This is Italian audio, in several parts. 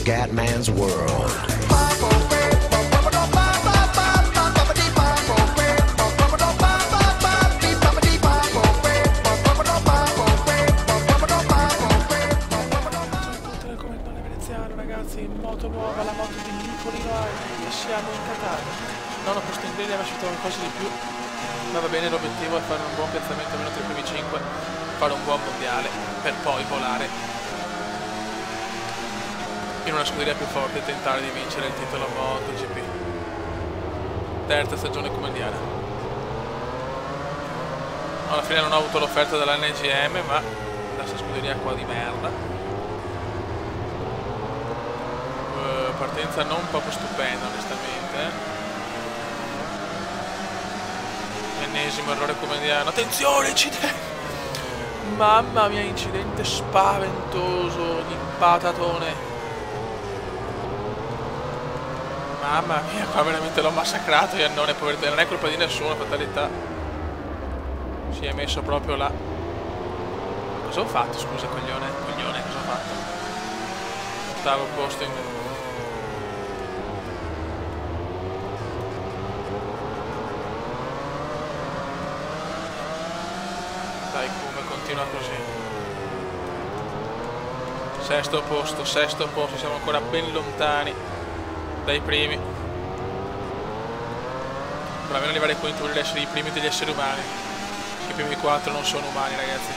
Scatman's World. Ragazzi, moto nuova, la moto di Nicolino e siamo in Qatar. Non ho posto in bene, ma ci trovo qualcosa di più. Ma va bene, l'obiettivo è fare un buon piazzamento almeno tra i primi 5, fare un buon mondiale per poi volare in una scuderia più forte e tentare di vincere il titolo MotoGP. Terza stagione come indiana. Alla fine non ho avuto l'offerta dall'NGM, ma da questa scuderia qua di merda. Partenza non proprio stupenda onestamente. Ennesimo errore come indiano. Attenzione, incidente! Mamma mia, incidente spaventoso di patatone. Mamma mia, qua veramente l'ho massacrato Iannone, povertà, non è colpa di nessuno, fatalità. Si è messo proprio là. Cosa ho fatto, scusa, coglione? Coglione, cosa ho fatto? Ottavo posto in... Dai, come continua così. Sesto posto, siamo ancora ben lontani dai primi. Per almeno arrivare qui vuol dire essere i primi degli esseri umani. I primi 4 non sono umani, ragazzi.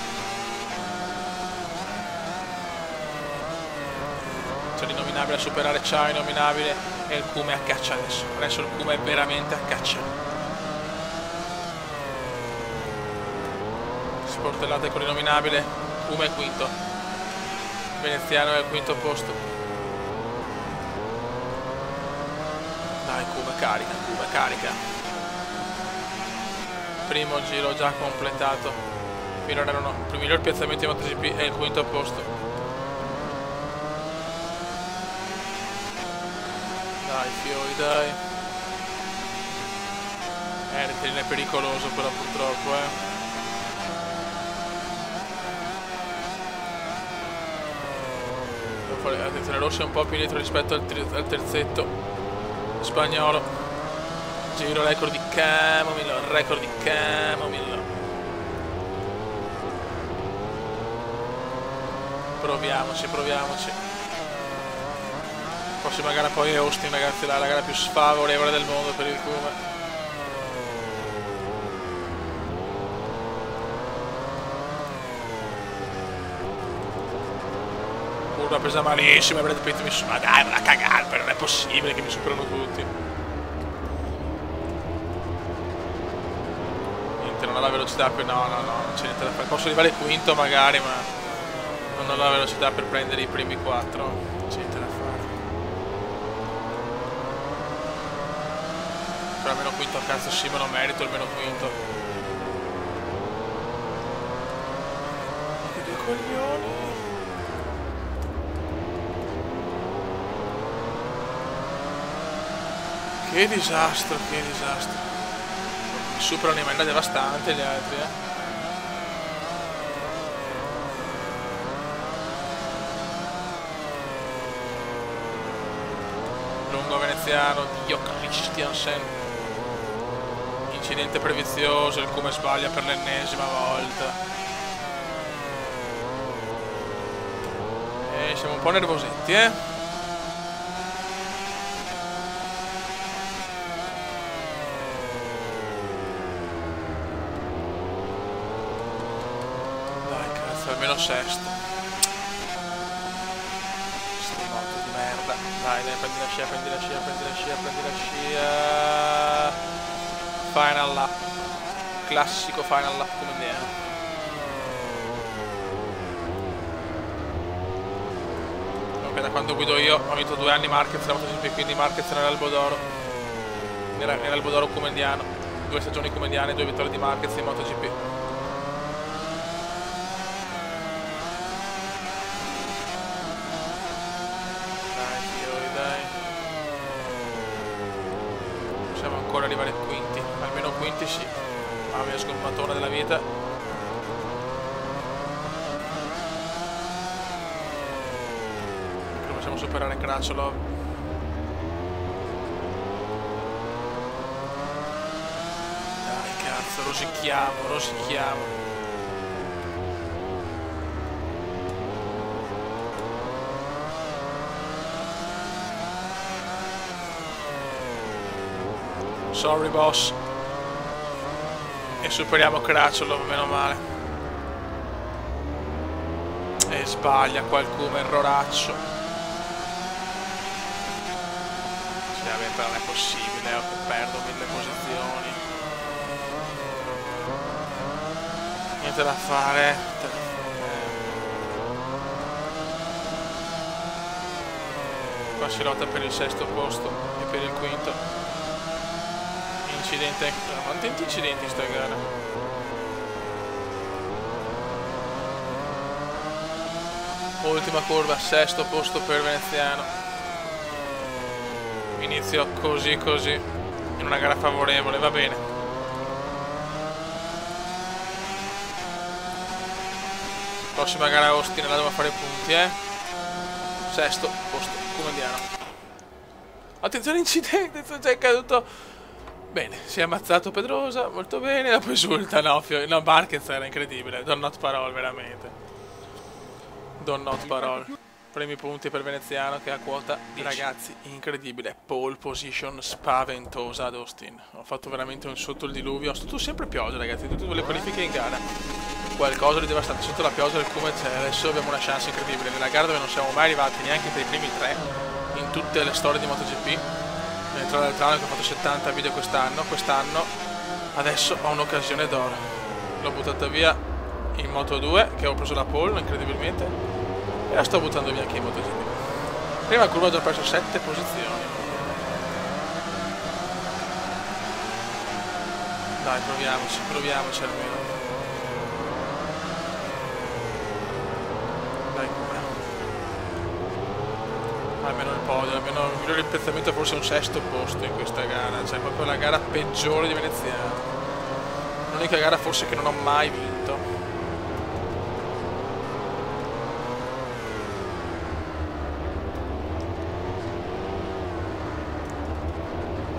C'è l'inominabile a superare, c'è l'inominabile e il Cume a caccia adesso. Adesso il Cume è veramente a caccia. Sportellate con l'inominabile. Cume è quinto. Veneziano è al quinto posto. Dai, Cume carica, Cume carica. Primo giro già completato. Finora erano il miglior piazzamento di MotoGP e il quinto posto. Dai fiori, dai. Ritirino è pericoloso però purtroppo, Attenzione, Rossi è un po' più indietro rispetto al terzetto spagnolo. Giro record di Camomillo, Proviamoci. Prossima gara poi è Austin, ragazzi, la gara più sfavorevole del mondo per il Cume. L'ha presa malissimo e Brad Pitt mi ma dai, ma a cagare, non è possibile che mi superano tutti. Niente, non ho la velocità per... no, non c'è niente da fare. Posso arrivare quinto magari, ma non ho la velocità per prendere i primi 4. Non c'è niente da fare. Però almeno quinto a cazzo sì, me lo merito, almeno quinto. Che due coglioni. Che disastro, che disastro. Mi superano in maniera devastante gli altri, Lungo veneziano, Dio Christiansen. Incidente previzioso, il Cume sbaglia per l'ennesima volta. E siamo un po' nervosetti, almeno sesto. Sti moto di merda. Dai, prendi la scia. Final lap. Classico final lap come indiano. Ok, da quando guido io ho vinto 2 anni Marquez, la MotoGP, quindi Marquez nell'Albo d'Oro. Nell'Albo d'Oro come indiano. 2 stagioni come indiane, 2 vittorie di Marquez in MotoGP. Ancora arrivare quinti, almeno quinti sì. La mia sgommatona della vita. Possiamo possiamo superare Cracciolo. Dai cazzo, rosichiamo, rosichiamo. Sorry boss. E superiamo Cracciolo, meno male. E sbaglia qualcuno, erroraccio. Sì, ovviamente non è possibile, perdo 1000 posizioni. Niente da fare. Qua si lotta per il sesto posto e per il quinto. Incidente, quanti incidenti in sta gara? Ultima curva, sesto posto per Veneziano. Inizio così così in una gara favorevole, va bene. Prossima gara Austin, la devo fare punti, Sesto posto, come andiamo? Attenzione incidente, cioè è caduto. Bene, si è ammazzato Pedrosa, molto bene, dopo esulta, no, Marquez era incredibile, don't not parole, veramente. Don't not parole. Primi punti per Veneziano che ha quota 10. Ragazzi, incredibile, pole position spaventosa ad Austin. Ho fatto veramente un sotto il diluvio, ho stato sempre pioggia ragazzi, tutte le qualifiche in gara. Qualcosa di devastante, sotto la pioggia del Cume c'è, adesso abbiamo una chance incredibile, nella gara dove non siamo mai arrivati neanche per i primi 3 in tutte le storie di MotoGP. Tra l'altro che ho fatto 70 video quest'anno, adesso ho un'occasione d'oro. L'ho buttata via in Moto2, che ho preso la pole incredibilmente, e la sto buttando via anche in MotoGP. Prima curva ho già perso 7 posizioni. Dai, proviamoci almeno. Dai, almeno il podio, almeno il migliore piazzamento forse un sesto posto in questa gara, cioè proprio la gara peggiore di Veneziano, l'unica gara forse che non ho mai vinto.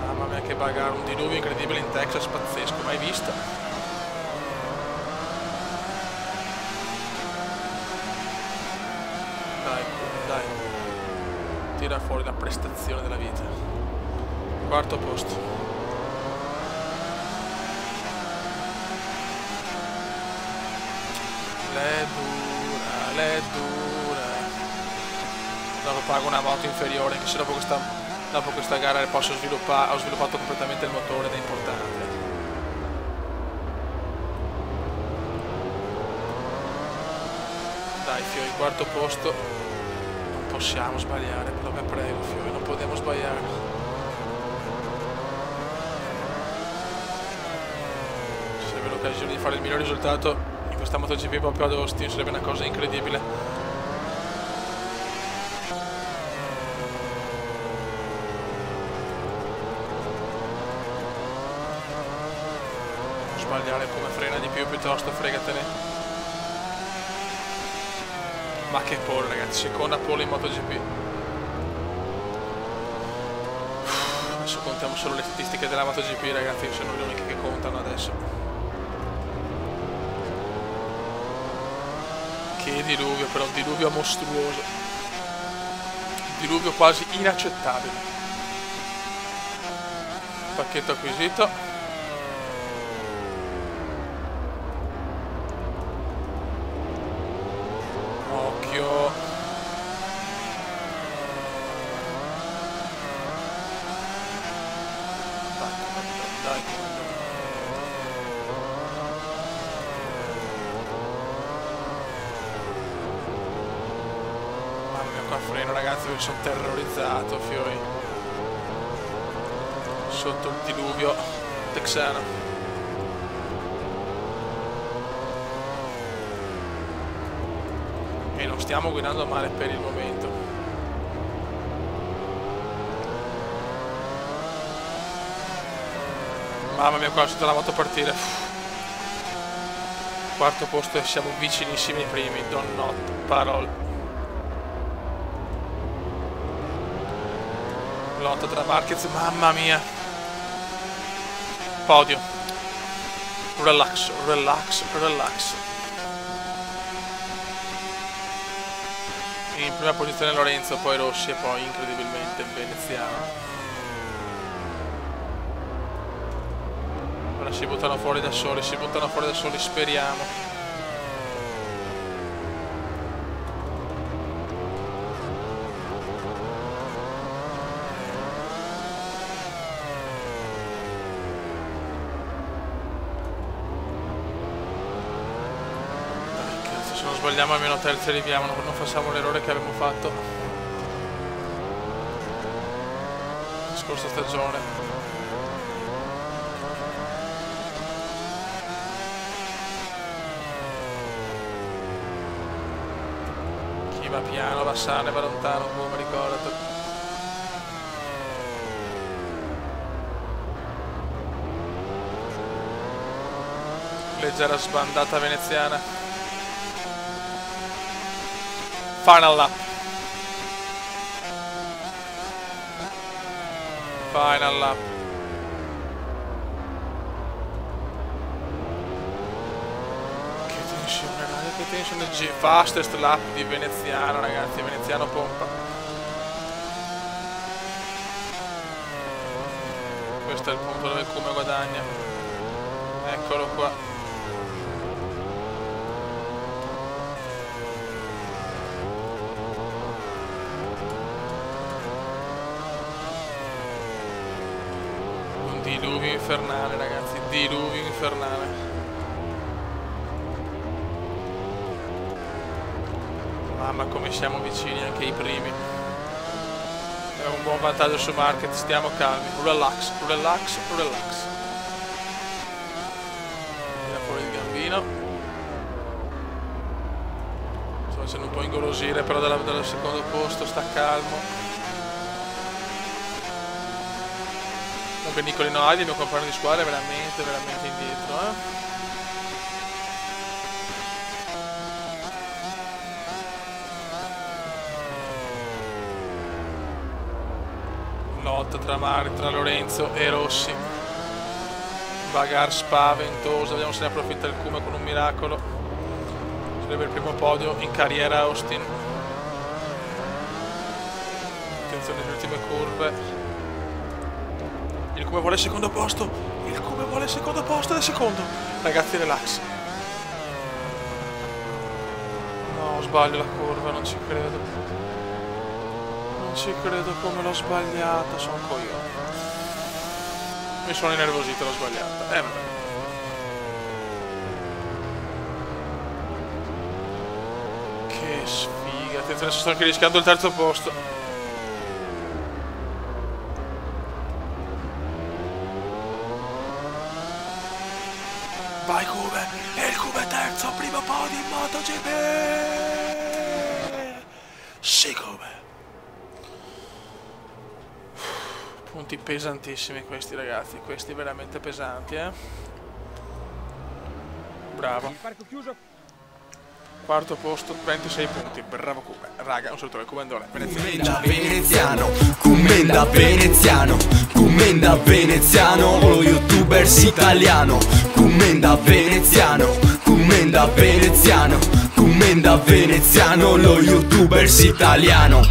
Mamma mia che bagarre, un diluvio incredibile in Texas, pazzesco, mai visto. Dai. Tira fuori la prestazione della vita. Quarto posto. L'è dura. Dopo pago una moto inferiore, anche se dopo questa gara ho sviluppato completamente il motore ed è importante. Dai Fiori, quarto posto. Possiamo sbagliare, però vi prego Fiori, non possiamo sbagliare. Se avere l'occasione di fare il miglior risultato in questa MotoGP proprio ad Austin sarebbe una cosa incredibile. Non sbagliare come frena di più, piuttosto fregatene. Ma che pole ragazzi, seconda pole in MotoGP. Adesso contiamo solo le statistiche della MotoGP ragazzi, che sono le uniche che contano adesso. Che diluvio però, un diluvio mostruoso. Un diluvio quasi inaccettabile. Pacchetto acquisito. Freno ragazzi, perché sono terrorizzato Fiori sotto il diluvio texano. E non stiamo guidando male per il momento. Mamma mia, qua sotto la moto partire. Quarto posto e siamo vicinissimi ai primi, don't not parole. Lotta tra Marquez, mamma mia. Podio. Relax, relax, relax. In prima posizione Lorenzo, poi Rossi e poi incredibilmente Veneziano. Ora si buttano fuori da soli, speriamo. Se non sbagliamo almeno terzi arriviamo, non facciamo l'errore che abbiamo fatto la scorsa stagione. Chi va piano va sano e va lontano, come ricordate. Leggera sbandata veneziana. Final lap. Final lap. Che tensione, raga, che tensione. Fastest lap di veneziano, ragazzi. Veneziano pompa. Questo è il punto dove Kuma guadagna. Eccolo qua. Diluvio infernale, ragazzi, diluvio infernale. Mamma, come siamo vicini anche ai primi. È un buon vantaggio su Marquez, stiamo calmi. Relax, relax, relax. Tira fuori il gambino. Sto facendo un po' ingolosire, però dal secondo posto sta calmo. Comunque Nicolino Adi, il mio compagno di squadra, è veramente, veramente indietro, Lotta tra Lorenzo e Rossi. Bagarre spaventosa, vediamo se ne approfitta il Kuma con un miracolo. Sarebbe il primo podio in carriera Austin. Attenzione alle ultime curve. Il Kuma vuole il secondo posto. Il Kuma vuole il secondo posto ed è secondo. Ragazzi, relax. No, sbaglio la curva, non ci credo. Non ci credo come l'ho sbagliata, sono un coglione. Mi sono innervosito, l'ho sbagliata. Vabbè. Che sfiga. Attenzione, sto anche rischiando il terzo posto. Vai Kuma, e il Kuma è terzo, primo podio in MotoGP! Sì Kuma! Punti pesantissimi questi, ragazzi, questi veramente pesanti, Bravo. Quarto posto, 26 punti, bravo Kuma. Raga, un saluto al Comandone veneziano. Commenda veneziano, commenda veneziano, lo youtubers italiano. Commenda veneziano, commenda veneziano, commenda veneziano, lo youtubers italiano.